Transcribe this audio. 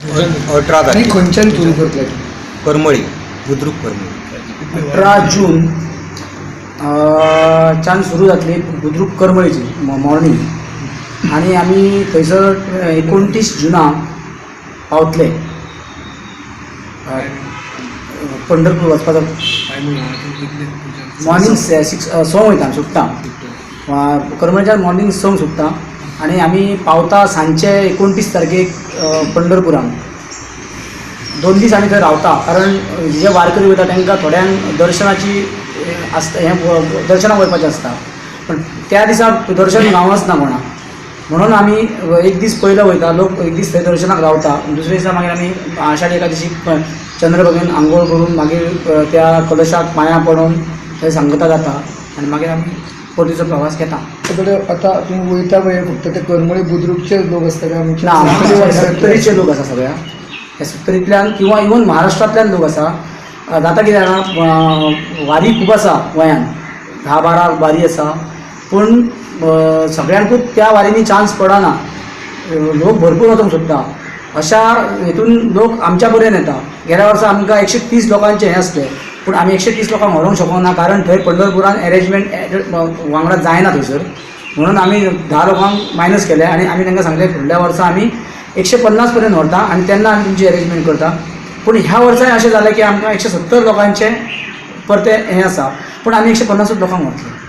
18 आणि तारीख खंयच्यान सुरू करतले करमळी बुद्रुक करमळी 18 जून च्यान सुरू जातली बुद्रुक करमळीची मॉर्निंग आणि आमी थंयसर 29 जुना पावतले पंढरपूर वचपाचो मॉर्निंग 6 वयता सुट्टा करमळीच्यान मॉर्निंग 6 सुट्टा आणि आमी पावता सांजचे 29 तारखेक पंढरपुरान 2 दीस आमी थंय रावता कारण जे वारकरी वयता तांकां थोड्यांक दर्शनाची आसता हें दर्शनाक वचपाचें आसता पण त्या दिसाक दर्शन गावच ना कोणाक म्हणून आमी एक दीस पयलो वयता लोक एक दीस थंय दर्शनाक रावता दुसरे दिसा मागीर आमी आषाढी एकादशीक चंद्रभागेन आंघोळ करून मागीर त्या कलशाक पांयां पडून थंय सांगता जाता आनी मागीर आमी परतीचो प्रवास घेता. आता तुम्ही वयता वेळ फक्त ते करमळी बुद्रुकचे लोक असता काय ना सत्तरीचे लोक आसा सगळ्या ह्या सत्तरींतल्यान किंवा इवन महाराष्ट्रांतल्यान लोक आसा जाता कितें जाणा वारी खूब आसा गोंयान 10-12 वारी आसा पूण सगळ्यांकूच त्या वारींनी चान्स पडना लोक भरपूर वचूंक सोदता अशा हेतून लोक आमच्या पर्यंत येता. गेल्या वर्सा आमकां 130 लोकांचे हें आसलें पूण आमी 130 लोकांक व्हरूंक शकना कारण थंय पंढरपुरान अरेंजमेंट वांगडा जायना थंयसर म्हणून आमी 10 लोकांक मायनस केले आनी आमी तांकां सांगलें फुडल्या वर्सा आमी 150 पर्यंत व्हरता आनी तेन्ना आमी तुमची अरेंजमेंट करता. पूण ह्या वर्साय अशें जालें की आमकां 170 लोकांचें परतें हें आसा पूण आमी 150 लोकांक व्हरतले.